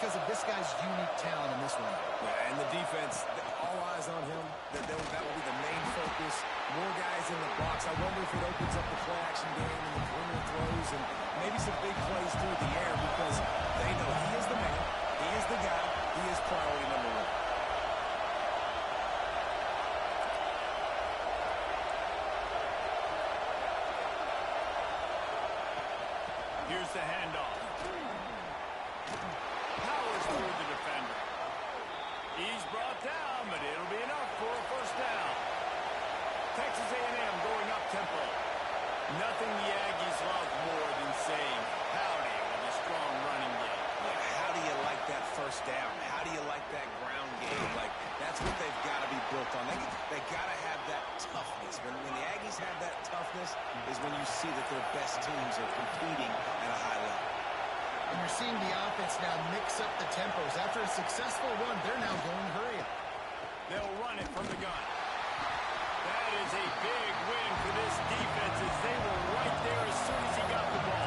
because of this guy's unique talent in this one. Yeah, and the defense, all eyes on him. That will be the main focus. More guys in the box. I wonder if it opens up the play-action game and the perimeter throws and maybe some big plays through the air because they know he is the man, he is the guy, he is priority number one. Here's the handoff. Powers through the defender. He's brought down, but it'll be enough for a first down. Texas A&M going up tempo. Nothing the Aggies love more than saying howdy with a strong running game. Yeah, how do you like that first down? How do you like that ground game? Like, that's what they've got to be built on. They got to have that toughness. When the Aggies have that toughness is when you see that their best teams are competing at a high level. And you're seeing the offense now mix up the tempos. After a successful run, they're now going hurry up. They'll run it from the gun. That is a big win for this defense as they were right there as soon as he got the ball.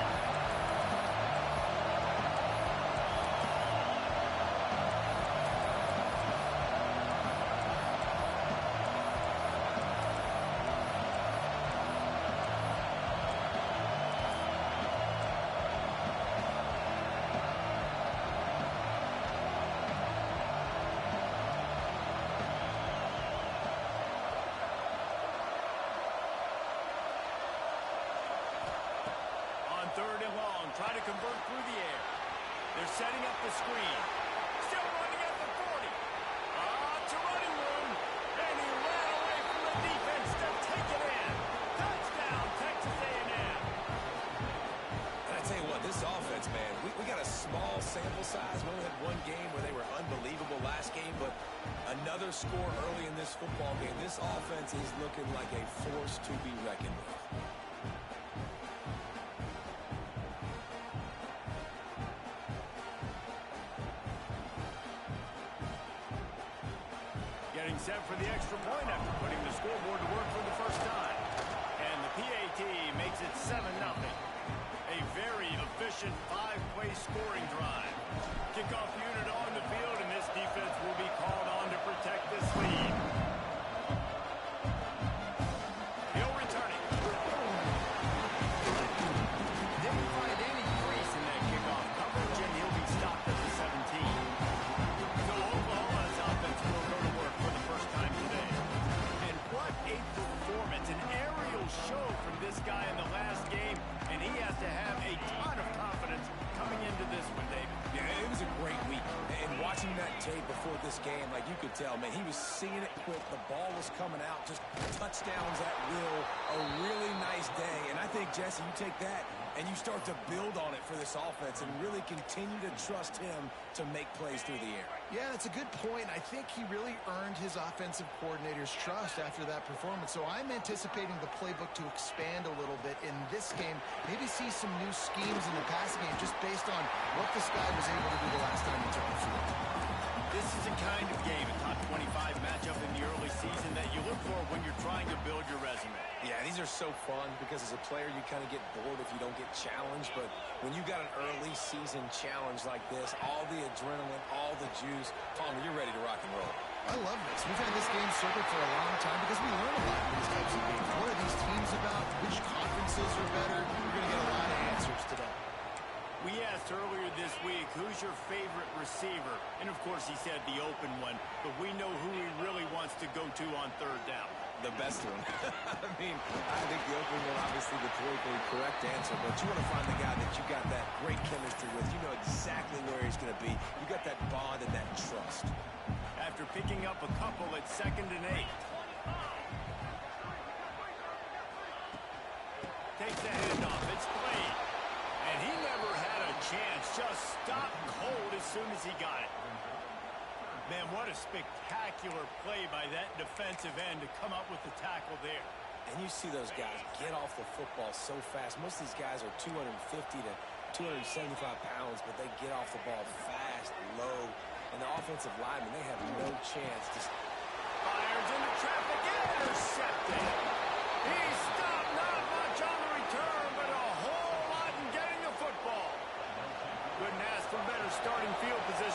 Third and long, try to convert through the air. They're setting up the screen. Still running at the 40. To running room. And he ran away from the defense to take it in. Touchdown, Texas A&M. And I tell you what, this offense, man, we got a small sample size. We only had one game where they were unbelievable last game, but another score early in this football game. This offense is looking like a force to be reckoned with. Getting set for the extra point after putting the scoreboard to work for the first time. And the PAT makes it 7-0. A very efficient 5-play scoring drive. Kickoff unit on the field, and this defense will be called on to protect this lead. He'll return it. Didn't find any crease in that kickoff coverage, and he'll be stopped at the 17. So Oklahoma's offense will go to work for the first time today. And what a performance, an aerial show from this guy in the last game, and he has to have a ton of confidence coming into this one, David. Yeah, it was a great week. And watching that tape before this game, like you could tell, man, he was seeing it quick. The ball was coming out, just touchdowns at will. A really nice day. And I think, Jesse, you take that and you start to build on it for this offense and really continue to trust him to make plays through the air. Yeah, that's a good point. I think he really earned his offensive coordinator's trust after that performance. So I'm anticipating the playbook to expand a little bit in this game. Maybe see some new schemes in the passing game just based on what this guy was able to do the last time he took the field. This is the kind of game, a top 25 matchup in the early season that you look for when you're trying to build your resume. Yeah, these are so fun because as a player you kind of get bored if you don't get challenged. But when you got an early season challenge like this, all the adrenaline, all the juice, Palmer, you're ready to rock and roll. I love this. We've had this game circled for a long time because we learn a lot in these types of games. What are these teams about? Which conferences are better? We're going to get a lot of answers today. We asked earlier this week, who's your favorite receiver? And, of course, he said the open one. But we know who he really wants to go to on third down. The best one. I mean, I think the open one, obviously the politically correct answer. But you want to find the guy that you got that great chemistry with. You know exactly where he's going to be. You got that bond and that trust. After picking up a couple at 2nd and 8. Takes the handoff. It's played. And he never had a chance. Just stopped cold as soon as he got it. Man, what a spectacular play by that defensive end to come up with the tackle there. And you see those guys get off the football so fast. Most of these guys are 250 to 275 pounds, but they get off the ball fast, low. And the offensive linemen, they have no chance. Just fires into traffic, intercepted. He stopped, not much on the return, but a whole lot in getting the football. Couldn't ask for better starting field position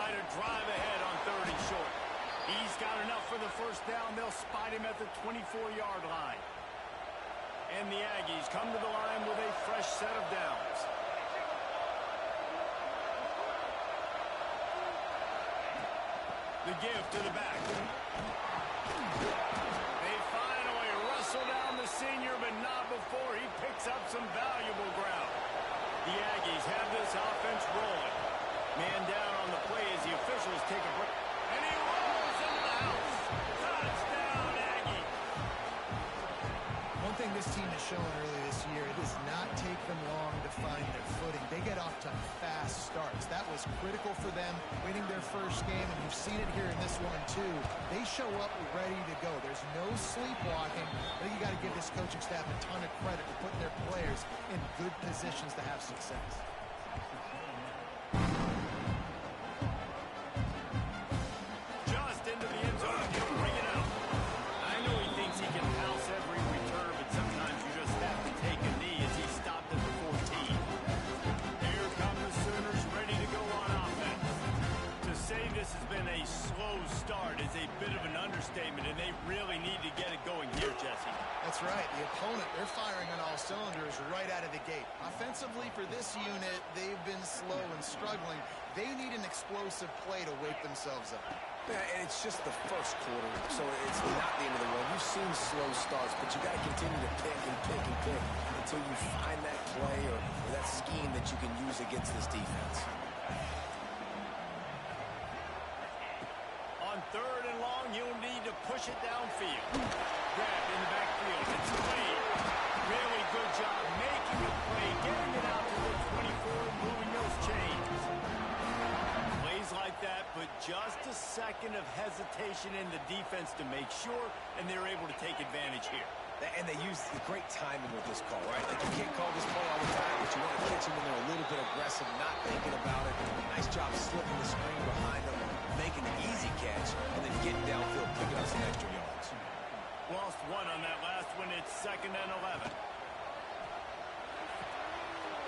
try to drive ahead on 3rd and short. He's got enough for the first down. They'll spot him at the 24-yard line. And the Aggies come to the line with a fresh set of downs. The give to the back. They finally wrestle down the senior, but not before he picks up some valuable ground. The Aggies have this offense rolling. Man down on the play as the officials take a break. And he rolls into the house. Touchdown, Aggie. One thing this team has shown early this year, it does not take them long to find their footing. They get off to fast starts. That was critical for them winning their first game, and you've seen it here in this one too. They show up ready to go. There's no sleepwalking. I think you got to give this coaching staff a ton of credit for putting their players in good positions to have success. Just into the end zone, and he'll bring it out. I know he thinks he can house every return, but sometimes you just have to take a knee as he stopped at the 14. Here come the Sooners ready to go on offense. To say this has been a slow start is a bit of an understatement, and they really need to get it going here, Jesse. That's right. The opponent, they're firing on all cylinders right out of the gate. Offensively for this unit, they've been slow and struggling. They need an explosive play to wake themselves up. Yeah, and it's just the first quarter, so it's not the end of the world. You've seen slow starts, but you got to continue to pick and pick and pick until you find that play or that scheme that you can use against this defense. On 3rd and long, you'll need to push it downfield. Grabbed in the backfield. It's Wade. Really good job making a play, getting it out to the 24, moving those chains. Plays like that, but just a second of hesitation in the defense to make sure, and they're able to take advantage here. And they use the great timing with this call, right? Like, you can't call this play all the time, but you want to catch them when they're a little bit aggressive, not thinking about it. Nice job slipping the screen behind them, making the easy catch, and then getting downfield, picking up some extra yards. Lost one on that last one. It's 2nd and 11.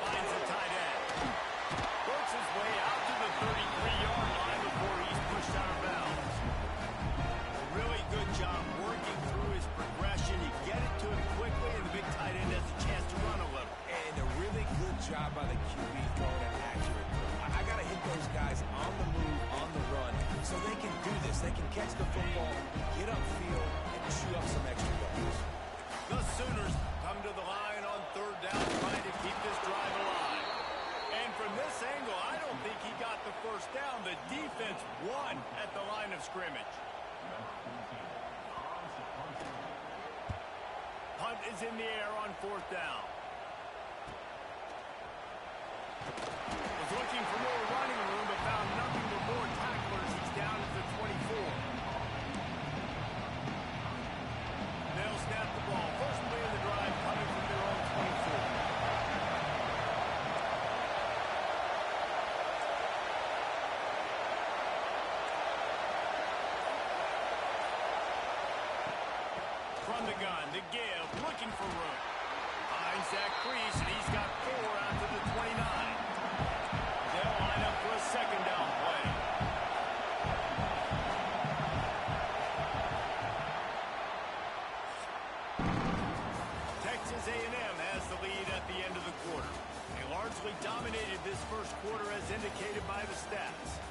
Finds the tight end. Works his way out to the 33-yard line before he's pushed out of bounds. Really good job working through his progression. You get it to him quickly, and the big tight end has a chance to run a little. And a really good job by the QB throwing it accurate. I got to hit those guys on the move, on the run, so they can do this. They can catch the football, get upfield, and chew up some extra yards. The Sooners come to the line on 3rd down, trying to keep this drive alive. And from this angle, I don't think he got the first down. The defense won at the line of scrimmage. Punt is in the air on 4th down. Was looking for more running room, but found nothing but more tacklers. He's down at the 24. They'll snap the ball. First play of the drive coming from their own 24. From the gun, the give, looking for room. Finds that crease, and he's got 4 out to the 29. They'll line up for a 2nd down play. Texas A&M has the lead at the end of the quarter. They largely dominated this first quarter as indicated by the stats.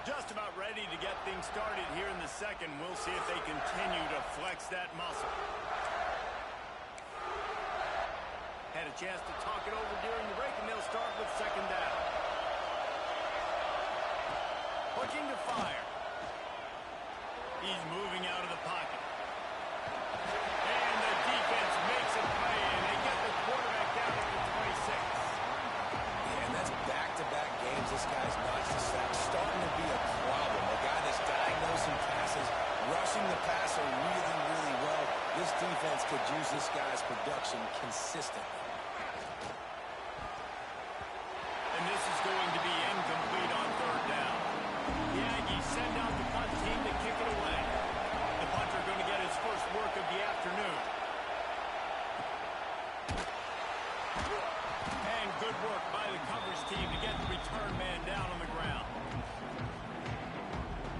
Just about ready to get things started here in the second. We'll see if they continue to flex that muscle. Had a chance to talk it over during the break, and they'll start with 2nd down. Looking to fire. He's moving out of the pocket. And the defense makes a play, and they get the quarterback down at the 26. Yeah, and that's back-to-back games. This guy's not just starting to be a problem. A guy that's diagnosing passes, rushing the passer really, really well. This defense could use this guy's production consistently. And this is going to be incomplete on 3rd down. The Aggies send out the punt team to kick it away. The punter going to get his first work of the afternoon. his team to get the return man down on the ground.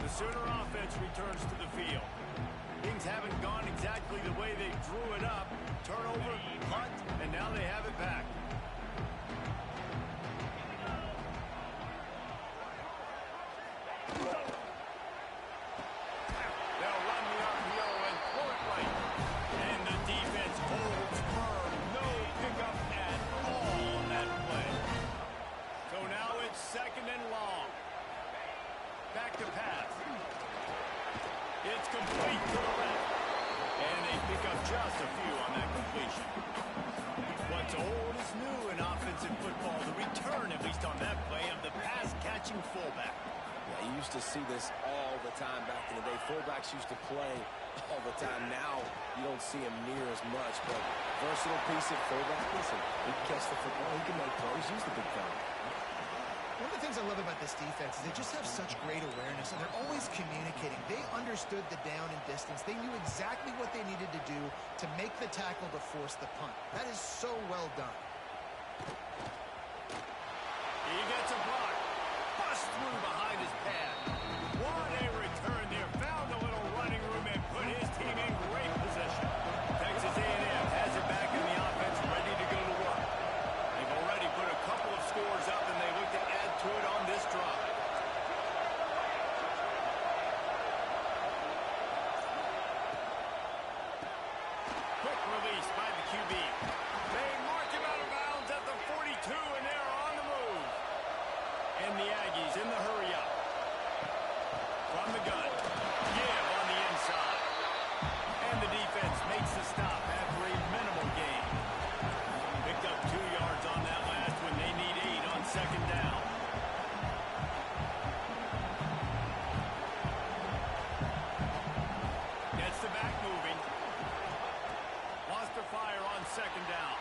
The Sooner offense returns to the field. Things haven't gone exactly the way they drew it up. Turnover, punt, and now they have it back. They'll run the RPO and pull it right. And the defense holds firm. No pickup at all on that play. So now it's second and long. Back to pass. It's complete to the left. And they pick up just a few on that completion. What's old is new in offensive football. The return, at least on that play, of the pass-catching fullback. Yeah, you used to see this all the time back in the day. Fullbacks used to play all the time. Now you don't see him near as much, but versatile piece of fullback. Listen, he can catch the football. He can make plays. Use the big fella. One of the things I love about this defense is they just have such great awareness, and they're always communicating. They understood the down and distance. They knew exactly what they needed to do to make the tackle to force the punt. That is so well done. He gets a block. Bust through behind his pad. What a return there. Found a little running room and put his team in great position. Texas A&M has it back in the offense, ready to go to work. They've already put a couple of scores up, and they look to add to it on this drive. Quick release by the QB. They mark him out of bounds at the 42, and they're on the move. And the Aggies in the hurry up. From the gun. Give on the inside. And the defense makes the stop after a minimal gain. Picked up 2 yards on that last when they need 8 on second down. Gets the back moving. Wants to fire on second down.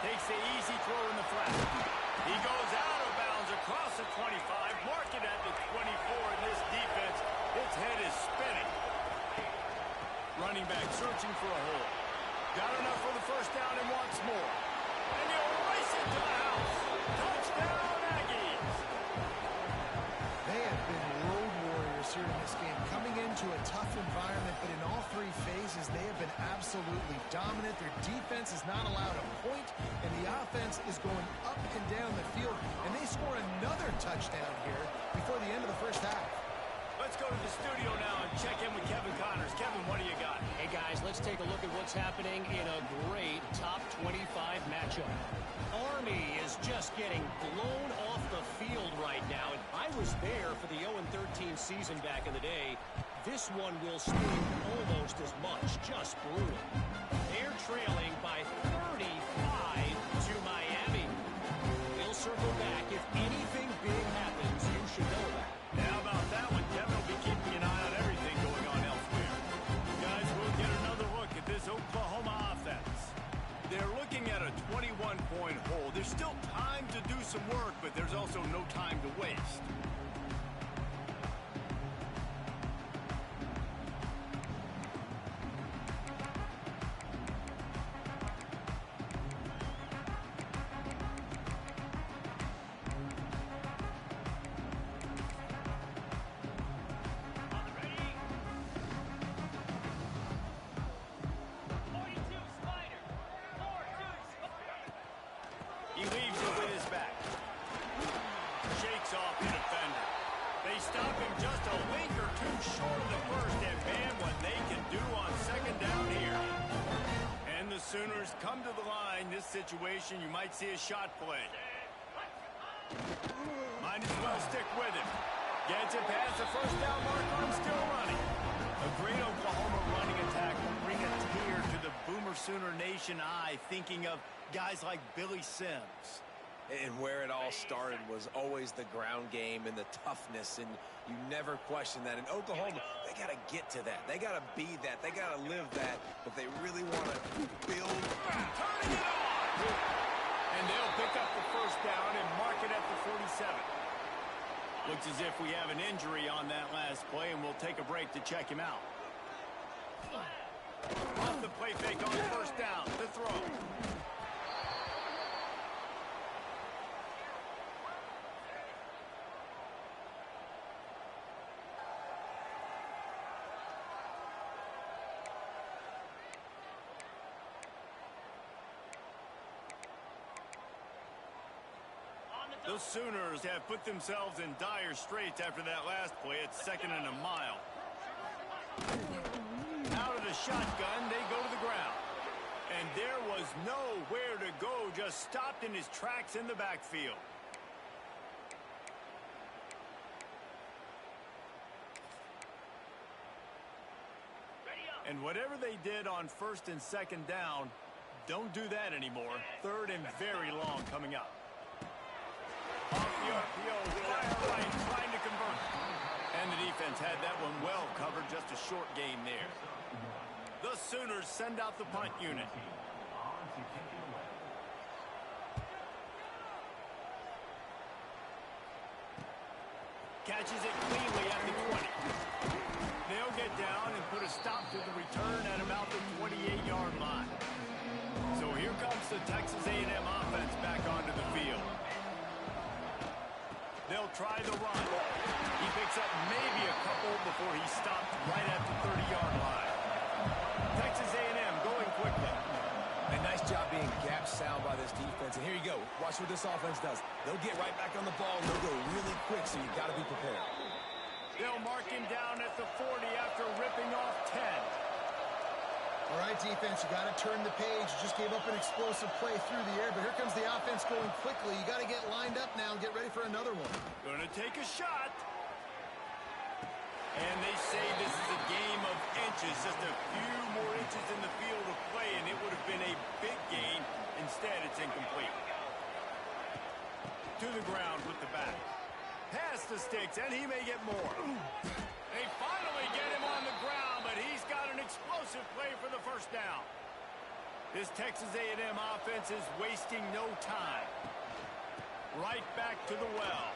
Takes the easy throw in the flat. He goes out of bounds across the 25. Mark it at the 24 in this defense. Its head is spinning. Running back searching for a hole. Got enough for the first down and wants more. And he'll race it to the house. Touchdown, Aggies. They have been road warriors here in this game, coming into a tough environment, but in all 3 phases, they have been absolutely dominant. Their defense is not allowed a point, and the offense is going up and down the field, and they score another touchdown here before the end of the first half. Let's go to the studio now and check in with Kevin Connors. Kevin, what do you got? Hey, guys, let's take a look at what's happening in a great top 25 matchup. Army is just getting blown off the field right now, and I was there for the 0-13 season back in the day. This one will sting almost as much, just brutal. They're trailing by 35 to Miami. They'll circle back. If anything big happens, you should know that. How about that one? Kevin will be keeping an eye on everything going on elsewhere. Guys, we'll get another look at this Oklahoma offense. They're looking at a 21-point hole. There's still time to do some work, but there's also no time to waste. He leaves it with his back. Shakes off the defender. They stop him just a link or two short of the first, and man, what they can do on second down here. And the Sooners come to the line. This situation, you might see a shot play. Might as well stick with him. Gets it past the first down marker and still running. A great Oklahoma running attack will bring a tear to the Boomer Sooner Nation eye, thinking of guys like Billy Sims. And where it all started was always the ground game and the toughness, and you never question that. In Oklahoma, they got to get to that. They got to be that. They got to live that. But they really want to build. Turning it on! And they'll pick up the first down and mark it at the 47. Looks as if we have an injury on that last play, and we'll take a break to check him out. Off the play fake on first down. The throw. The Sooners have put themselves in dire straits after that last play. It's 2nd and a mile. Out of the shotgun, they go to the ground. And there was nowhere to go, just stopped in his tracks in the backfield. And whatever they did on 1st and 2nd down, don't do that anymore. 3rd and very long coming up. Off the RPO, fire right, trying to convert. And the defense had that one well covered, just a short gain there. The Sooners send out the punt unit. Catches it cleanly at the 20. They'll get down and put a stop to the return at about the 28-yard line. So here comes the Texas A&M offense back onto the field. They'll try the run. He picks up maybe a couple before he stopped right at the 30-yard line. Texas A&M going quickly. A nice job being gap sound by this defense. And here you go. Watch what this offense does. They'll get right back on the ball, and they'll go really quick, so you got to be prepared. They'll mark him down at the 40 after ripping off 10. All right, defense, you got to turn the page. You just gave up an explosive play through the air, but here comes the offense going quickly. You got to get lined up now and get ready for another one. Going to take a shot. And they say this is a game of inches, just a few more inches in the field of play, and it would have been a big gain. Instead, it's incomplete. To the ground with the back. Past the sticks, and he may get more. They finally get him on the ground, but he's got an explosive play for the 1st down. This Texas A&M offense is wasting no time. Right back to the well.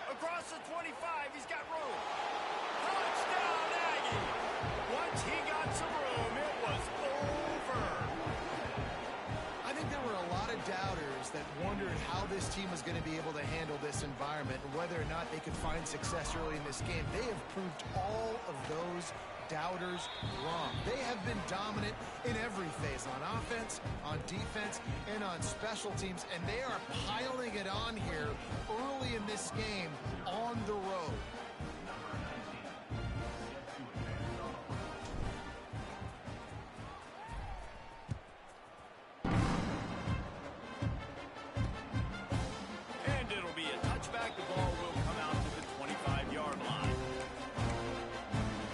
Across the 25, he's got room. Touchdown, Aggie! Once he got some room, it was over. I think there were a lot of doubters that wondered how this team was going to be able to handle this environment and whether or not they could find success early in this game. They have proved all of those doubters wrong. They have been dominant in every phase, on offense, on defense, and on special teams, and they are piling it on here early in this game on the road. And it'll be a touchback. The ball will come out to the 25-yard line.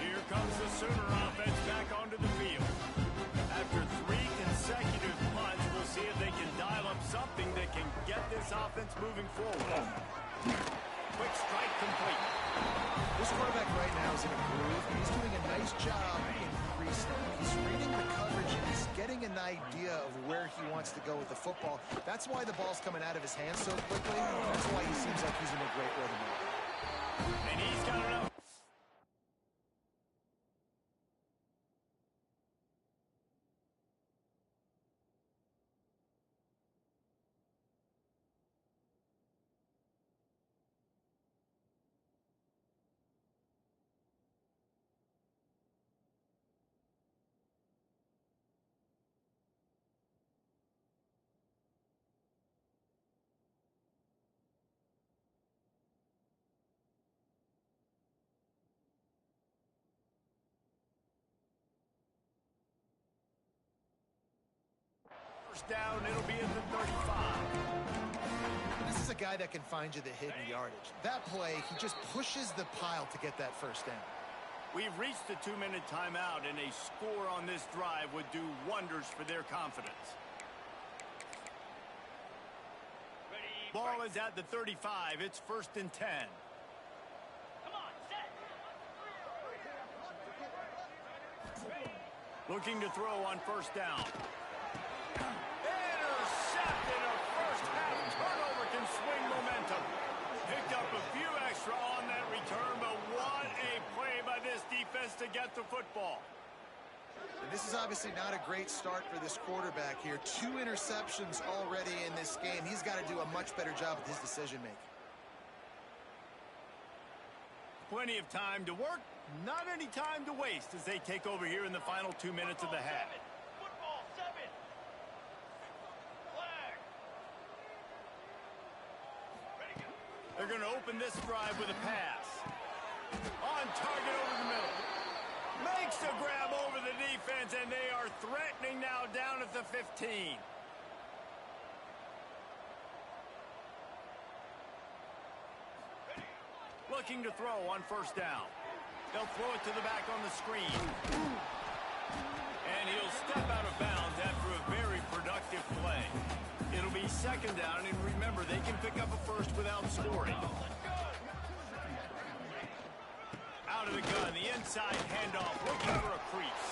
Here comes the Sooner offense back onto the field. After 3 consecutive punts, we'll see if they can dial up something that can get this offense moving forward. Quick strike complete. This quarterback right now is in a groove. He's doing a nice job in pre-snap. He's reading the coverage, and he's getting an idea of where he wants to go with the football. That's why the ball's coming out of his hands so quickly. That's why he seems like he's in a great rhythm. And he's got enough. First down, it'll be at the 35. This is a guy that can find you the hidden yardage. That play, he just pushes the pile to get that 1st down. We've reached the 2-minute timeout, and a score on this drive would do wonders for their confidence. Ball is at the 35. It's 1st and 10. Looking to throw on 1st down. Intercepted. A first-half turnover can swing momentum. Picked up a few extra on that return, but what a play by this defense to get the football. And this is obviously not a great start for this quarterback here. 2 interceptions already in this game. He's got to do a much better job with his decision-making. Plenty of time to work, not any time to waste as they take over here in the final 2 minutes of the half. Football 7. Flag. They're going to open this drive with a pass. On target over the middle. Makes the grab over the defense, and they are threatening now down at the 15. Looking to throw on first down. They'll throw it to the back on the screen. And he'll step out of bounds after a very productive play. It'll be second down, and remember, they can pick up a first without scoring. Out of the gun, the inside handoff, looking for a crease.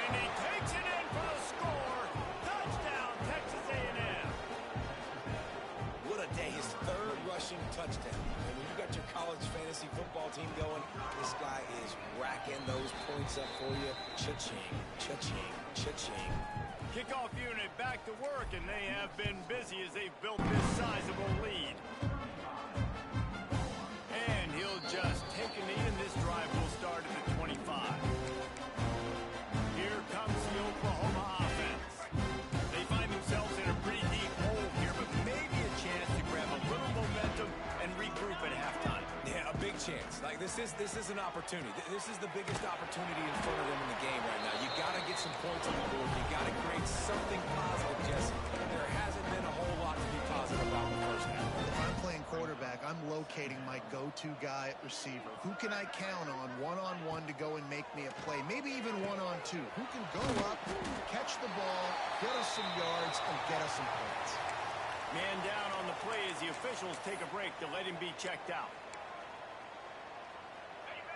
And he takes it in for the score. Touchdown, Texas A&M. What a day. His third rushing touchdown. And when you got your college fantasy football team going, this guy is racking those points up for you. Cha-ching, cha-ching, cha-ching. Kickoff unit back to work, and they have been busy as they've built this sizable lead. And he'll just take a knee, and this drive will start at the 25. Here comes the Oklahoma offense. They find themselves in a pretty deep hole here, but maybe a chance to grab a little momentum and regroup at halftime. Yeah, a big chance. Like, this is an opportunity. This is the biggest opportunity in front of them in the game right now. You got to get some points on the board. You got to create something positive, Jesse. There hasn't been a whole lot to be positive about the first half. If I'm playing quarterback, I'm locating my go-to guy at receiver. Who can I count on one-on-one to go and make me a play? Maybe even one-on-two. Who can go up, catch the ball, get us some yards, and get us some points? Man down on the play as the officials take a break to let him be checked out.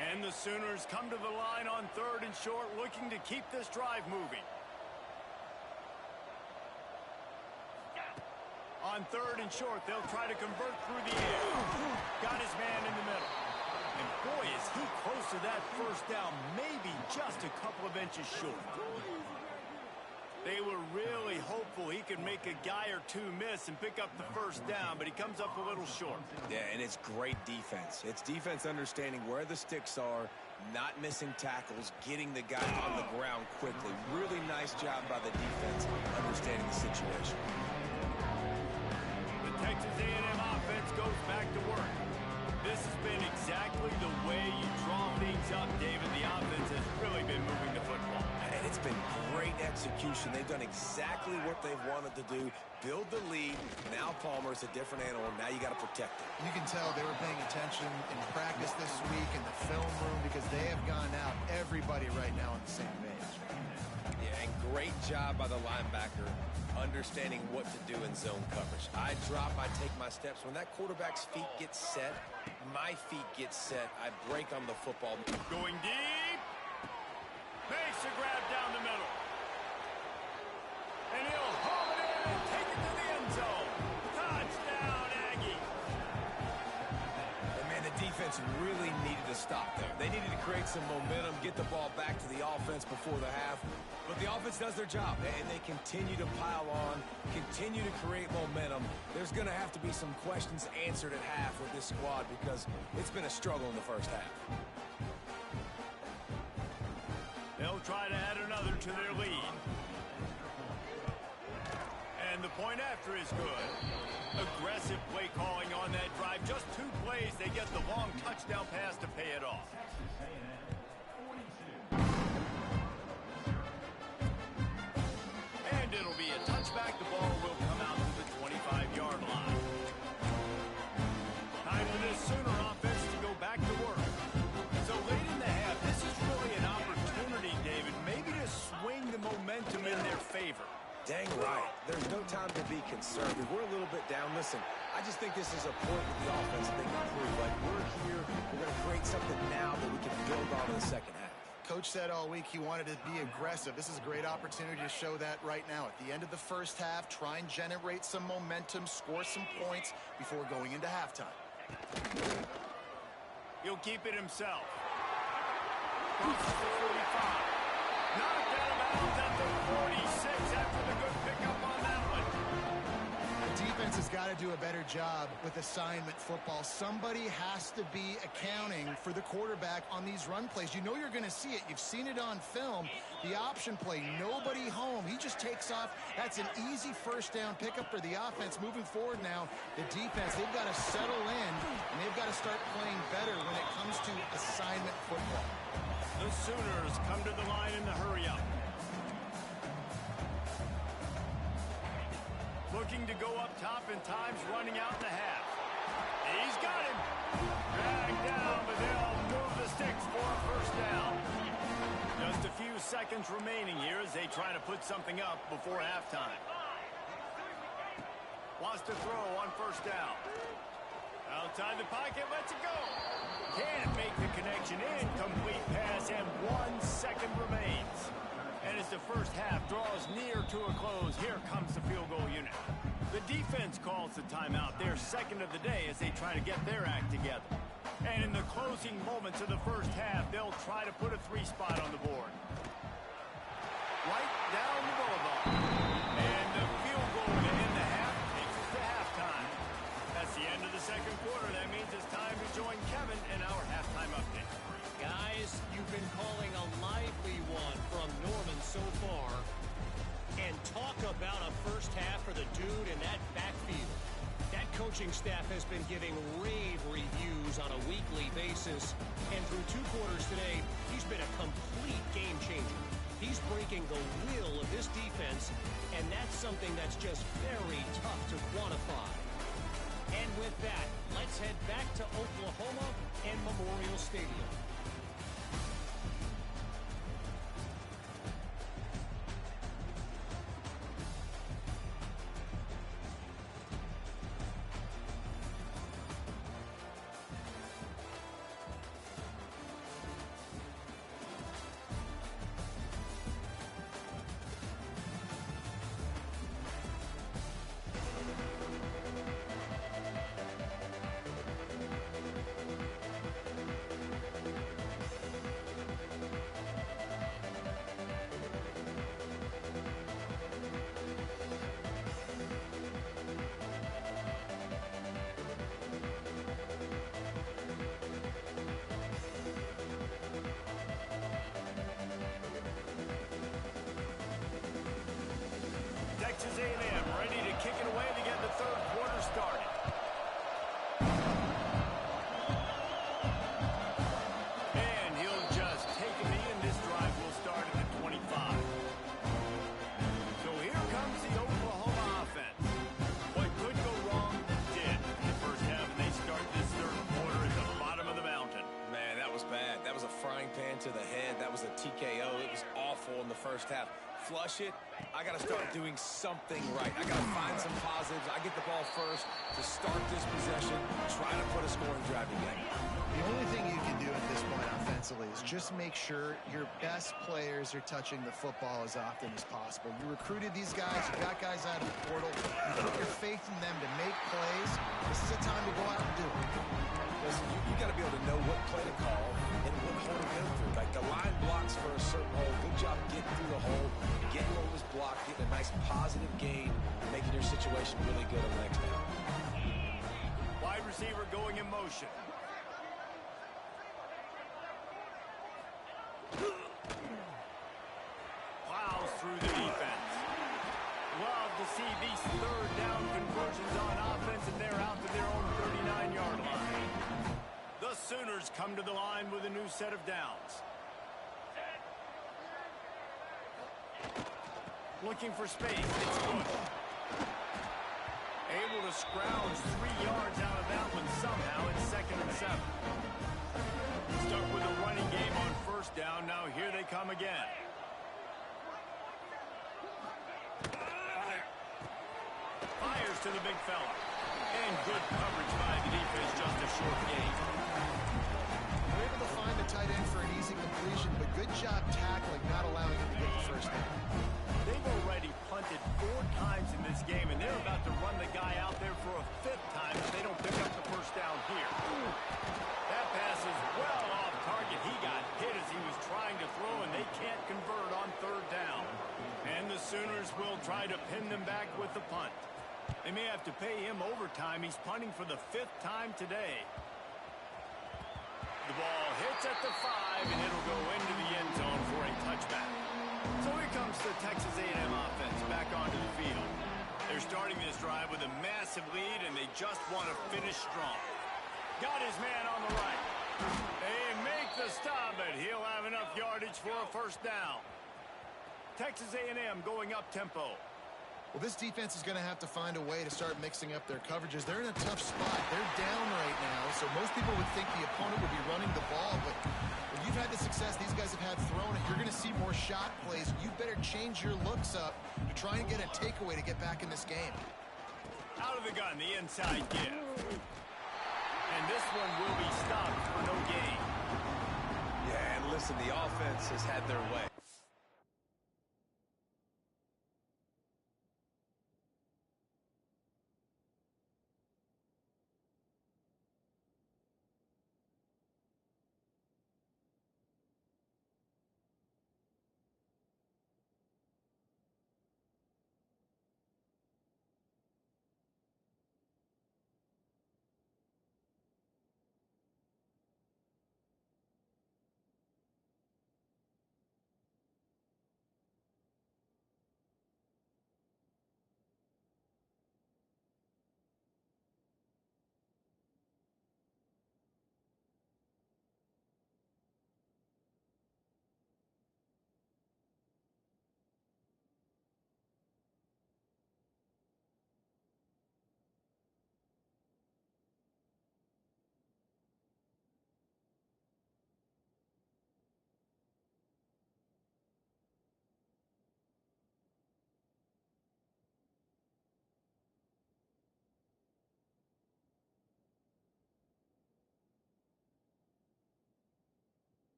And the Sooners come to the line on third and short, looking to keep this drive moving. On third and short, they'll try to convert through the air. Got his man in the middle. And boy, is he close to that first down, maybe just a couple of inches short. They were really hopeful he could make a guy or two miss and pick up the first down, but he comes up a little short. Yeah, and it's great defense. It's defense understanding where the sticks are, not missing tackles, getting the guy on the ground quickly. Really nice job by the defense understanding the situation. The Texas A&M offense goes back to work. This has been exactly the way you draw things up, David. The offense has really been moving the football. And it's been great execution. They've done exactly what they've wanted to do. Build the lead. Now Palmer's a different animal. Now you got to protect it. You can tell they were paying attention in practice this week in the film room because they have gone out, everybody right now on the same page. Yeah, and great job by the linebacker understanding what to do in zone coverage. I drop, I take my steps. When that quarterback's feet get set, my feet get set, I break on the football. Going deep. Makes a grab down the middle. And he'll haul it in and take it to the end zone. Touchdown, Aggie. And man, the defense really needed to stop there. They needed to create some momentum, get the ball back to the offense before the half. But the offense does their job, and they continue to pile on, continue to create momentum. There's going to have to be some questions answered at half with this squad because it's been a struggle in the first half. They'll try to add another to their lead. And the point after is good. Aggressive play calling on that drive. Just 2 plays, they get the long touchdown pass to pay it off. And it'll be a touchback. The ball will come out to the 25-yard line. Time for this Sooner offense to go back to work. So late in the half, this is really an opportunity, David, maybe to swing the momentum in their favor. Dang right. There's no time to be conservative. We're a little bit down. Listen, I just think this is a point with the offense that they can improve. Like, we're here, we're going to create something now that we can build on in the second half. Coach said all week he wanted to be aggressive. This is a great opportunity to show that right now. At the end of the first half, try and generate some momentum, score some points before going into halftime. He'll keep it himself. Crosses the 45. Knocked out of bounds at the 46 after the good pickup on that one. The defense has got to do a better job with assignment football. Somebody has to be accounting for the quarterback on these run plays. You know you're going to see it. You've seen it on film. The option play, nobody home. He just takes off. That's an easy first down pickup for the offense. Moving forward now, the defense, they've got to settle in, and they've got to start playing better when it comes to assignment football. The Sooners come to the line in the hurry-up. Looking to go up top, and time's running out in the half. He's got him. Dragged down, but they'll move the sticks for a first down. Just a few seconds remaining here as they try to put something up before halftime. Wants to throw on first down. Outside the pocket, lets it go. Can't make the connection. Incomplete pass, and 1 second remains. And as the first half draws near to a close, here comes the field goal unit. The defense calls the timeout, their second of the day, as they try to get their act together. And in the closing moments of the first half, they'll try to put a 3-spot on the board. Right down the boulevard. And the field goal to end the half takes us to halftime. That's the end of the second quarter. That means it's time to join Kevin in our halftime update. Guys, you've been calling a lively one from Norman so far. And talk about a first half for the dude in that backfield. That coaching staff has been giving rave reviews on a weekly basis. And through 2 quarters today, he's been a complete game changer. He's breaking the will of this defense, and that's something that's just very tough to quantify. And with that, let's head back to Oklahoma and Memorial Stadium. Texas A&M ready to kick it away to get the third quarter started. And he'll just take a knee, and this drive will start at the 25. So here comes the Oklahoma offense. What could go wrong did in the first half, and they start this third quarter at the bottom of the mountain. Man, that was bad. That was a frying pan to the head. That was a TKO. It was awful in the first half. Flush it. I got to start doing something right. I got to find some positives. I get the ball first to start this possession, try to put a scoring drive together. The only thing you can do at this point offensively is just make sure your best players are touching the football as often as possible. You recruited these guys. You got guys out of the portal. You put your faith in them to make plays. This is a time to go out and do it. Listen, you got to be able to know what play to call and what hole to go through. Like the line blocks for a certain hole. Good job getting through the hole, getting what was blocked, getting a nice positive gain, making your situation really good on the next down. Wide receiver going in motion. Plows through the defense. Love to see these third down conversions on offense, and they're out to their own 39-yard line. The Sooners come to the line with a new set of downs. Looking for space. It's good. Able to scrounge 3 yards out of that one somehow. It's 2nd and 7. Start with a running game on first down. Now here they come again. Fires to the big fella. And good coverage by the defense. Just a short gain. They're able to find the tight end for an easy completion, but good job tackling, not allowing him to get the first down. They've already punted 4 times in this game, and they're about to run the guy out there for a 5th time if they don't pick up the first down here. That pass is well off target. He got hit as he was trying to throw, and they can't convert on 3rd down. And the Sooners will try to pin them back with the punt. They may have to pay him overtime. He's punting for the 5th time today. The ball hits at the 5, and it'll go into the end zone for a touchback. So here comes the Texas A&M offense back onto the field. They're starting this drive with a massive lead, and they just want to finish strong. Got his man on the right. They make the stop, but he'll have enough yardage for a first down. Texas A&M going up tempo. Well, this defense is going to have to find a way to start mixing up their coverages. They're in a tough spot. They're down right now, so most people would think the opponent would be running the ball, but when you've had the success these guys have had throwing it, you're going to see more shot plays. You better change your looks up to try and get a takeaway to get back in this game. Out of the gun, the inside give. And this one will be stopped for no gain. Yeah, and listen, the offense has had their way.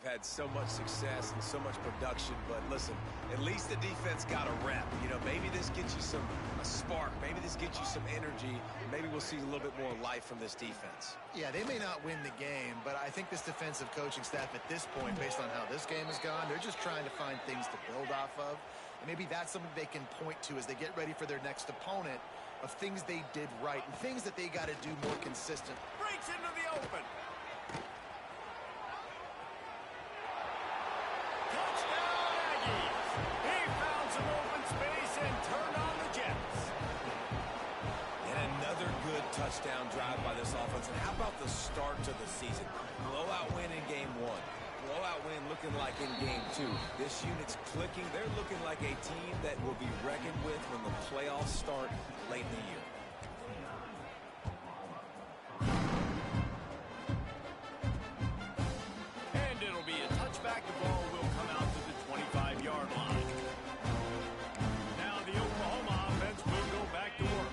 Had so much success and so much production, but listen, at least the defense got a rep. You know, maybe this gets you a spark. Maybe this gets you some energy. Maybe we'll see a little bit more life from this defense. Yeah, they may not win the game, but I think this defensive coaching staff at this point, based on how this game has gone, they're just trying to find things to build off of. And maybe that's something they can point to as they get ready for their next opponent, of things they did right and things that they got to do more consistent. Breaks into the open. Touchdown drive by this offense. And how about the start to the season? Blowout win in game 1. Blowout win looking like in game 2. This unit's clicking. They're looking like a team that will be reckoned with when the playoffs start late in the year. And it'll be a touchback. The ball will come out to the 25-yard line. Now the Oklahoma offense will go back to work.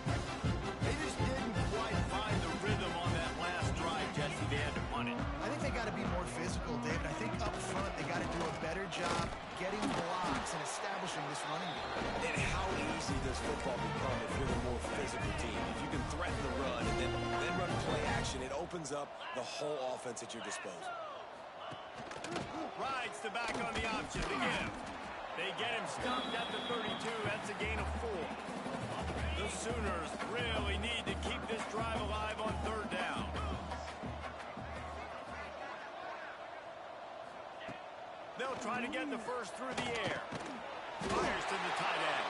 They just didn't quite find the rhythm on that last drive, Jesse. They had to punt it. I think they got to be more physical, David. I think up front they got to do a better job getting blocks and establishing this running game. And how easy does football become if you're the more physical team? If you can threaten the run and then run play action, it opens up the whole offense at your disposal. Rides the back on the option to give. They get him stumped at the 32. That's a gain of 4. The Sooners really need to keep this drive alive on 3rd down. They'll try to get the first through the air. Fires to the tight end.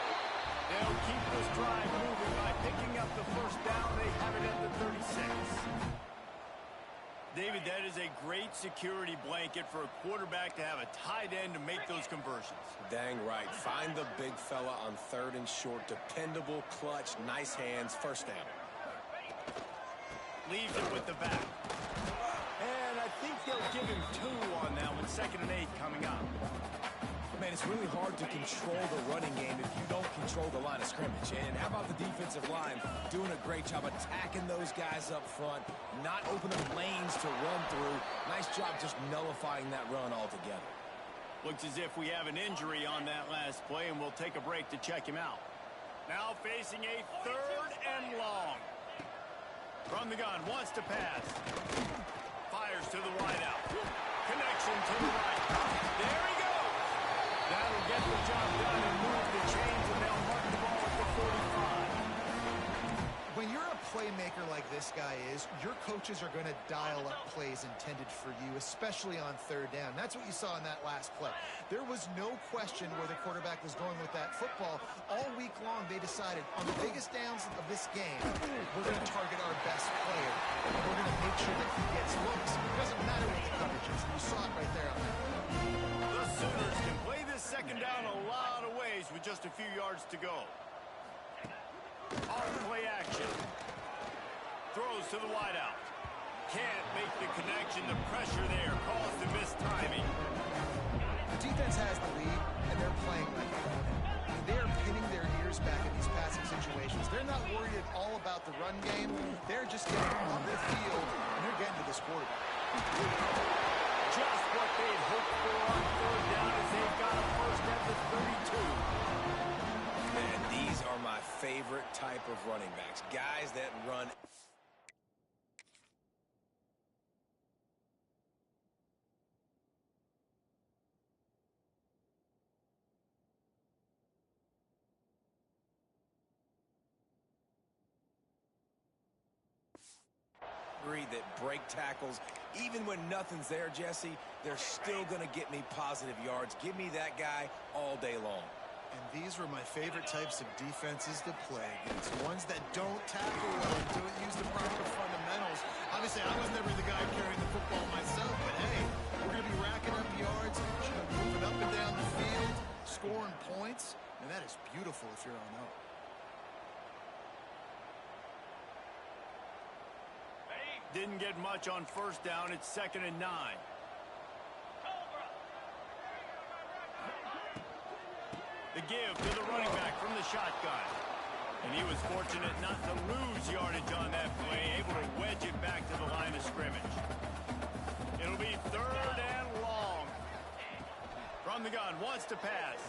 They'll keep this drive moving by picking up the first down. They have it at the 36. David, that is a great security blanket for a quarterback to have a tight end to make those conversions. Dang right. Find the big fella on 3rd and short. Dependable, clutch, nice hands, first down. Leaves it with the back. And I think they'll give him 2 on that one. 2nd and 8 coming up. Man, it's really hard to control the running game if you don't control the line of scrimmage. And how about the defensive line doing a great job attacking those guys up front, not opening lanes to run through. Nice job just nullifying that run altogether. Looks as if we have an injury on that last play, and we'll take a break to check him out. Now facing a 3rd and long. From the gun, wants to pass. Fires Fires to the wideout. Connection to the right. There he goes. That'll get the job done and move the chains, and they'll mark the ball at the 45. When you're a playmaker like this guy is, your coaches are going to dial up plays intended for you, especially on third down. That's what you saw in that last play. There was no question where the quarterback was going with that football. All week long, they decided on the biggest downs of this game, we're going to target our best player. And we're going to make sure that he gets looks. It doesn't matter what the coverage is. You saw it right there on that. The Sooners can play this second down a lot of ways with just a few yards to go. Off play action. Throws to the wideout. Can't make the connection. The pressure there caused the missed timing. The defense has the lead, and they're playing like it right now. They are pinning their ears back in these passing situations. They're not worried at all about the run game. They're just getting on the field, and they're getting to this quarterback. Just what they'd hoped for on third down as they've got a first at the 32. Man, these are my favorite type of running backs. Guys that run. That break tackles, even when nothing's there, Jesse, they're still going to get me positive yards. Give me that guy all day long. And these were my favorite types of defenses to play against. Ones that don't tackle well and don't use the proper fundamentals. Obviously, I was never the guy carrying the football myself, but hey, we're going to be racking up yards, moving up and down the field, scoring points, and that is beautiful if you're on up. Didn't get much on first down. It's 2nd and 9. The give to the running back from the shotgun. And he was fortunate not to lose yardage on that play, able to wedge it back to the line of scrimmage. It'll be 3rd and long. From the gun, wants to pass.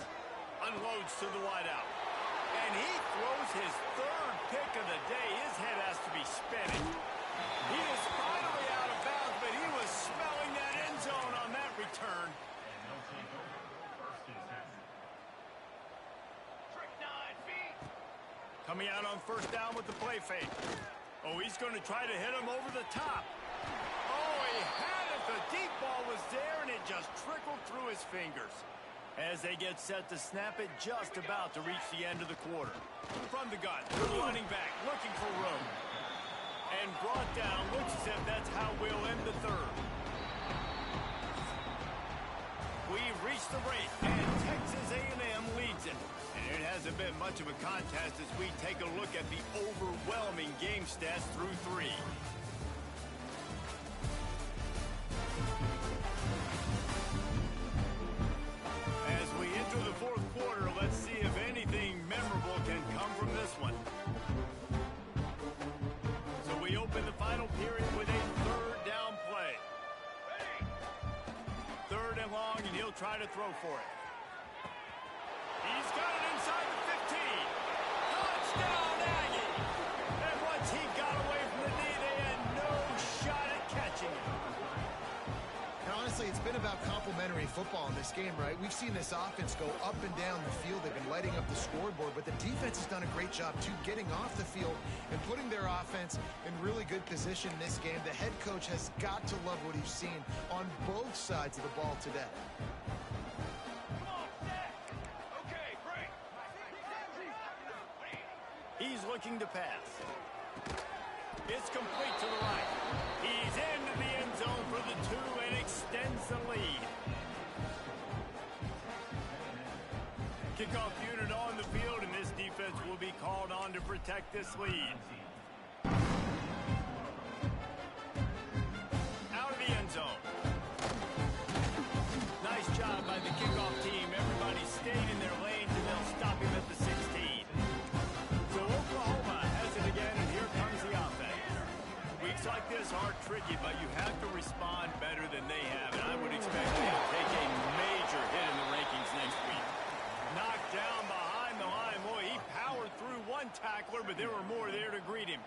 Unloads to the wideout. And he throws his 3rd pick of the day. His head has to be spinning. He is finally out of bounds, but he was smelling that end zone on that return. Coming out on first down with the play fake. Oh, he's going to try to hit him over the top. Oh, he had it. The deep ball was there, and it just trickled through his fingers. As they get set to snap it, just about to reach the end of the quarter. From the gun, running back, looking for room. And brought down, looks as if that's how we'll end the 3rd. We've reached the break, and Texas A&M leads it. And it hasn't been much of a contest as we take a look at the overwhelming game stats through 3. As we enter the 4th quarter, let's see if anything memorable can come from this one. We open the final period with a 3rd down play. 3rd and long, and he'll try to throw for it. He's got it inside the 15. Touchdown, Aggie! And once he got away from the knee, they had no shot at catching him. Now, honestly, it's been about complementary football in this game, right? We've seen this offense go up and down the field. They've been lighting up the scoreboard, but the defense has done a great job, too, getting off the field and putting their offense in really good position in this game. The head coach has got to love what he's seen on both sides of the ball today. He's looking to pass. It's complete to the right. He's into the end zone for the 2 and extends the lead. Kickoff unit on the field, and this defense will be called on to protect this lead. Out of the end zone. Nice job by the kickoff team. Everybody stayed in their lanes, and they'll stop him at the 16. So Oklahoma has it again, and here comes the offense. Weeks like this are tricky, but you have to respond better than they have, and I would expect them to take a major hit in the rankings next week. Knocked down behind the line. Boy, he powered through one tackler, but there were more there to greet him.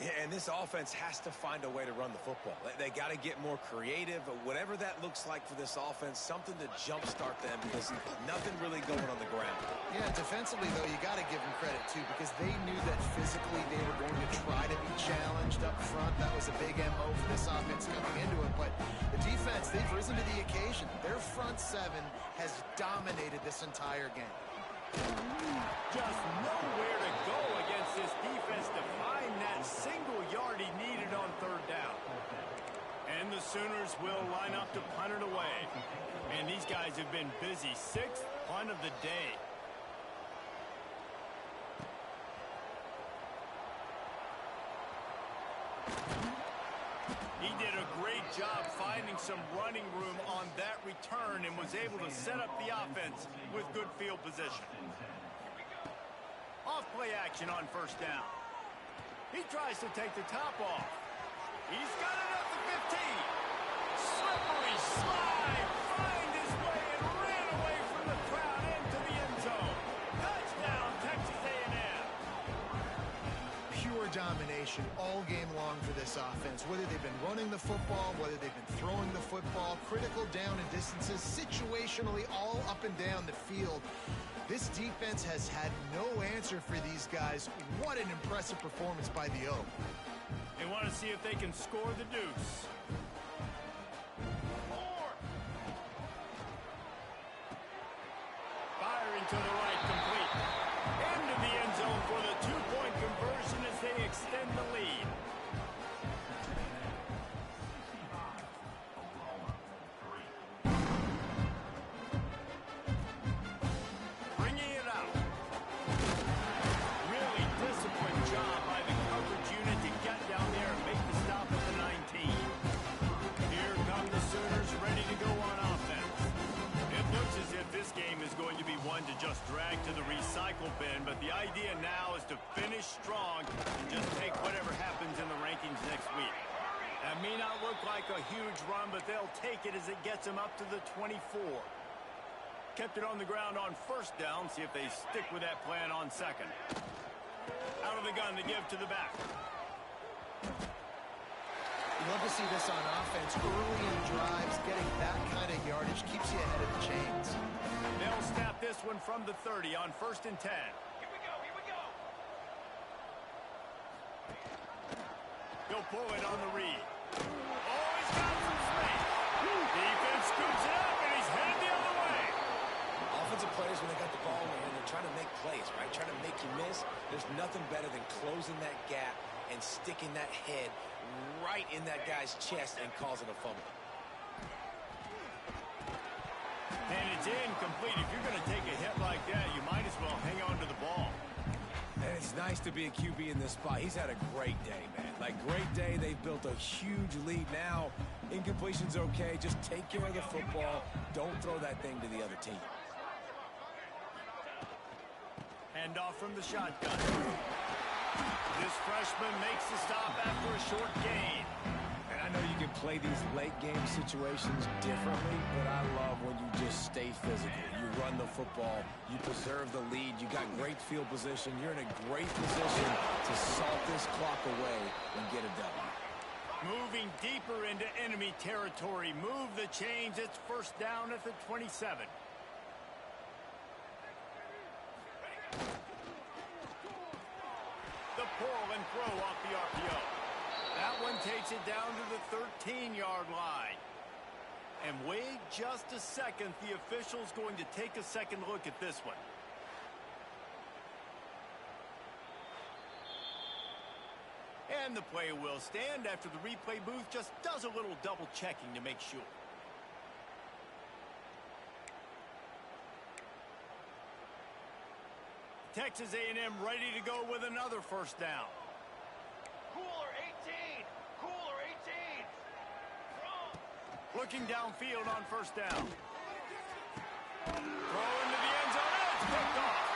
Yeah, and this offense has to find a way to run the football. They got to get more creative, whatever that looks like for this offense, something to jumpstart them because nothing really going on the ground. Yeah, defensively, though, you got to give them credit, too, because they knew that physically they were going to try to be challenged up front. That was a big MO for this offense coming into it. But the defense, they've risen to the occasion. Their front seven has dominated this entire game. Just nowhere to go against this defense to find that single yard he needed on third down. And the Sooners will line up to punt it away. And these guys have been busy. Sixth punt of the day. He did a great job finding some running room on that return and was able to set up the offense with good field position. Off play action on first down. He tries to take the top off. He's got it at the 15. Slippery slide. Find his way and ran away from the crowd into the end zone. Touchdown, Texas A&M. Pure domination all game long for this offense. Whether they've been running the football, whether they've been throwing the football, critical down and distances, situationally all up and down the field. This defense has had no answer for these guys. What an impressive performance by the O. They want to see if they can score the deuce. Firing to the right, complete. Into the end zone for the two-point conversion as they extend the lead. Bringing it out. Really disciplined job by the coverage unit to get down there and make the stop at the 19. Here come the Sooners ready to go on offense. It looks as if this game is going to be one to just drag to the recycle bin, but the idea now is to finish strong and just take whatever happens in the rankings next week. That may not look like a huge run, but they'll take it as it gets them up to the 24. Kept it on the ground on first down. See if they stick with that plan on second. Out of the gun to give to the back. You love to see this on offense. Early in drives, getting that kind of yardage keeps you ahead of the chains. They'll snap this one from the 30 on 1st and 10. Here we go. He'll pull it on the read. Oh, he's got some space. Defense scoops it up, and he's headed the other way. Offensive players, when they got the ball in their hand, they're trying to make plays, right? Trying to make you miss. There's nothing better than closing that gap and sticking that head right in that guy's chest and causing a fumble. And it's incomplete. If you're going to take a hit like that, you might as well hang on to the ball. And it's nice to be a QB in this spot. He's had a great day, man. Like, great day. They've built a huge lead now. Incompletion's okay. Just take care of the football. Don't throw that thing to the other team. Handoff from the shotgun. This freshman makes the stop after a short gain. And I know you can play these late game situations differently, but I love when you just stay physical. You run the football, you preserve the lead, you got great field position, you're in a great position to salt this clock away and get it done. Moving deeper into enemy territory. Move the chains. It's first down at the 27. The pull and throw off the RPO. That one takes it down to the 13-yard line. And wait just a second. The official's going to take a second look at this one. And the play will stand after the replay booth just does a little double checking to make sure. Texas A&M ready to go with another first down. Cooler 18. Cooler 18. Wrong. Looking downfield on first down. Throw into the end zone. It's picked off.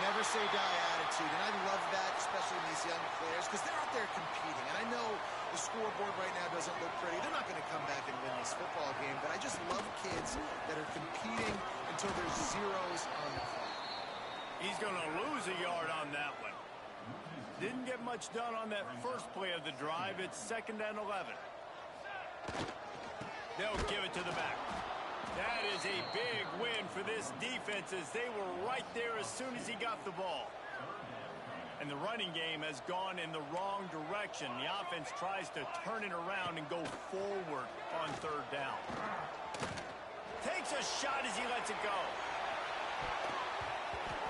Never say die attitude, and I love that, especially in these young players, because they're out there competing. And I know the scoreboard right now doesn't look pretty. They're not going to come back and win this football game, but I just love kids that are competing until there's zeros on the clock. He's going to lose a yard on that one. Didn't get much done on that first play of the drive. It's 2nd and 11. They'll give it to the back. That is a big win for this defense as they were right there as soon as he got the ball. And the running game has gone in the wrong direction. The offense tries to turn it around and go forward on 3rd down. Takes a shot as he lets it go.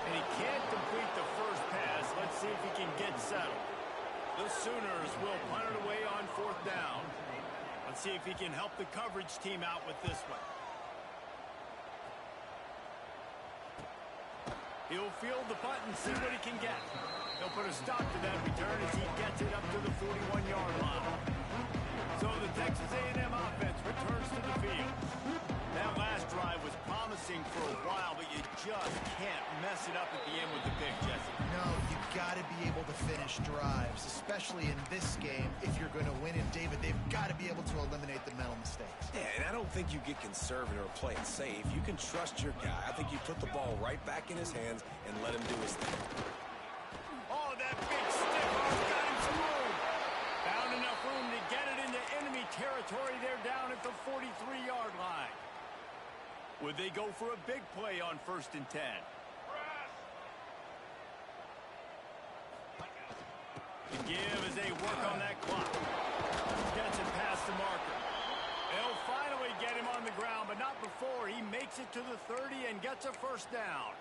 And he can't complete the first pass. Let's see if he can get settled. The Sooners will punt it away on 4th down. Let's see if he can help the coverage team out with this one. He'll field the punt and see what he can get. He'll put a stop to that return as he gets it up to the 41-yard line. So the Texas A&M offense returns to the field. That last drive was promising for a while, but you just can't mess it up at the end with the pick, Jesse. No, you've got to be able to finish drives, especially in this game. If you're going to win it, David, they've got to be able to eliminate the mental mistakes. Yeah, and I don't think you get conservative or play it safe. You can trust your guy. I think you put the ball right back in his hands and let him do his thing. Oh, that big stiff arm got him some room. Found enough room to get it into enemy territory. They're down at the 43-yard line. Would they go for a big play on 1st and 10? The give as they work on that clock. Gets it past the marker. They'll finally get him on the ground, but not before he makes it to the 30 and gets a 1st down.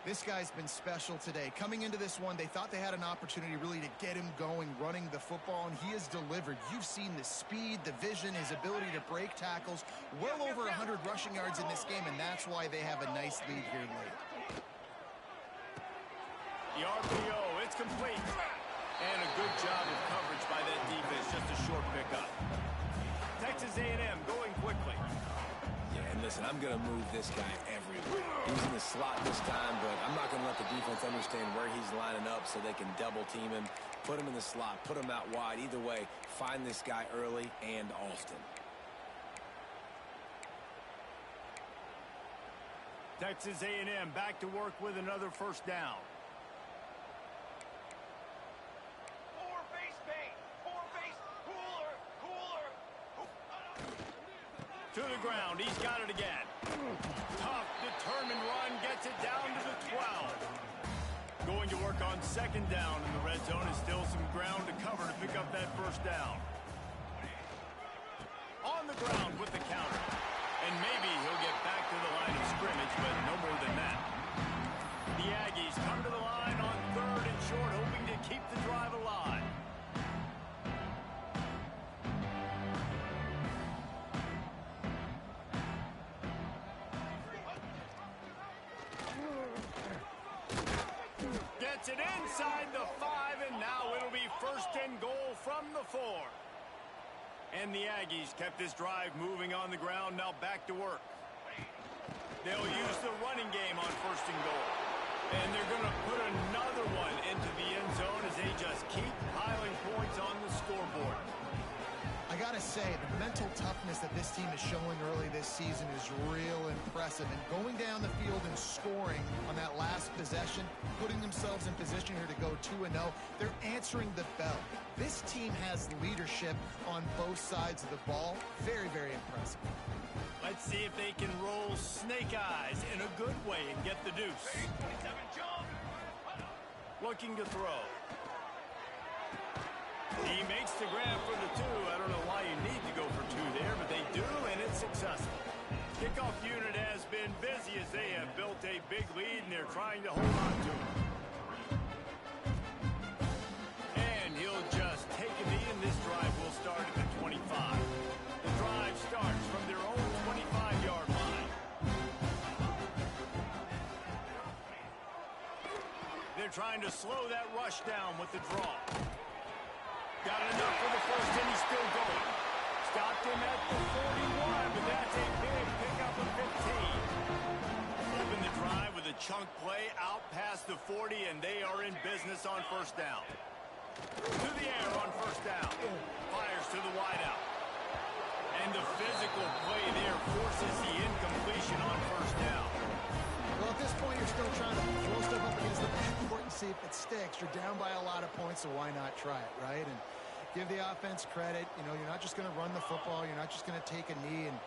This guy's been special today. Coming into this one, they thought they had an opportunity really to get him going, running the football, and he has delivered. You've seen the speed, the vision, his ability to break tackles. Well over 100 rushing yards in this game, and that's why they have a nice lead here late. The RPO, it's complete. And a good job of coverage by that defense, just a short pickup. Texas A&M going quickly. Yeah, and listen, I'm going to move this guy everywhere. He's in the slot this time, but I'm not going to let the defense understand where he's lining up so they can double team him, put him in the slot, put him out wide. Either way, find this guy early and often. Texas A&M back to work with another 1st down. To the ground, he's got it again. Tough, determined run, gets it down to the 12. Going to work on 2nd down in the red zone. Is still some ground to cover to pick up that 1st down. On the ground with the counter. And maybe he'll get back to the line of scrimmage, but no more than that. The Aggies come to the line on 3rd and short, hoping to keep the drive alive. Gets it inside the 5, and now it'll be 1st and goal from the 4. And the Aggies kept this drive moving on the ground, now back to work. They'll use the running game on 1st and goal. And they're going to put another one into the end zone as they just keep piling points on the scoreboard. I got to say, the mental toughness that this team is showing early this season is real impressive. And going down the field and scoring on that last possession, putting themselves in position here to go 2-0, they're answering the bell. This team has leadership on both sides of the ball. Very, very impressive. Let's see if they can roll snake eyes in a good way and get the deuce. Looking to throw. He makes the grab for the 2. I don't know why you need to go for 2 there, but they do, and it's successful. Kickoff unit has been busy as they have built a big lead, and they're trying to hold on to it. And he'll just take a knee, and this drive will start at the 25. The drive starts from their own 25-yard line. They're trying to slow that rush down with the draw. Got enough for the 1st, and he's still going. Stopped him at the 41, but that's a big pickup of 15. Open the drive with a chunk play out past the 40, and they are in business on 1st down. To the air on 1st down. Fires to the wideout. And the physical play there forces the incompletion on 1st down. Well, at this point, you're still trying to throw stuff up against the backboard and see if it sticks. context, you're down by a lot of points, so why not try it, right? And give the offense credit. You know, you're not just going to run the football. You're not just going to take a knee and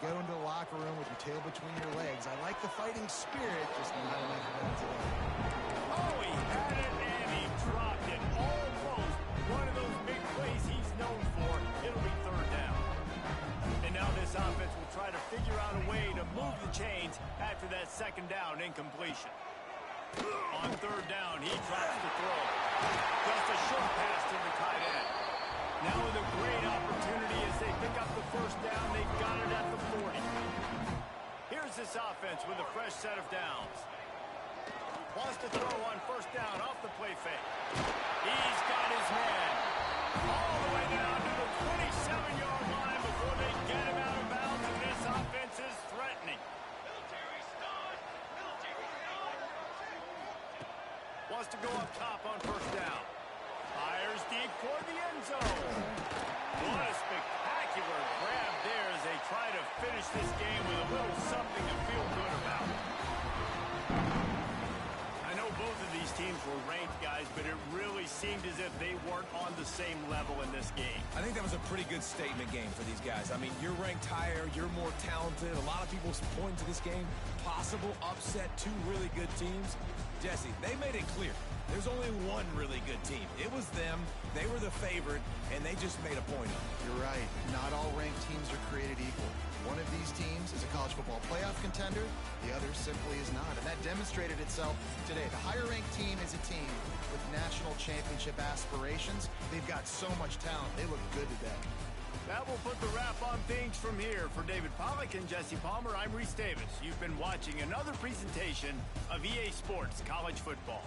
go into the locker room with your tail between your legs. I like the fighting spirit, just not enough of that today. Oh, he had it and he dropped it. Almost one of those big plays he's known for. It'll be third down. And now this offense will try to figure out a way to move the chains after that second down incompletion. On third down, he drops the throw. Just a short pass to the tight end. Now with a great opportunity as they pick up the first down, they've got it at the 40. Here's this offense with a fresh set of downs. Wants to throw on first down off the play fake. He's got his man all the way down to the 27-yard line before they get him out of bounds, and this offense is threatening. Military stun! Military stun! Wants to go up top on first down. Fires deep toward the end zone. What a spectacular grab there as they try to finish this game with a little something to feel good about. I know both of these teams were ranked, guys, but it really seemed as if they weren't on the same level in this game. I think that was a pretty good statement game for these guys. I mean, you're ranked higher, you're more talented. A lot of people point to this game, possible upset, two really good teams. Jesse, they made it clear. There's only one really good team. It was them. They were the favorite, and they just made a point of it. You're right. Not all ranked teams are created equal. One of these teams is a college football playoff contender. The other simply is not, and that demonstrated itself today. The higher-ranked team is a team with national championship aspirations. They've got so much talent. They look good today. That will put the wrap on things from here. For David Pollack and Jesse Palmer, I'm Reese Davis. You've been watching another presentation of EA Sports College Football.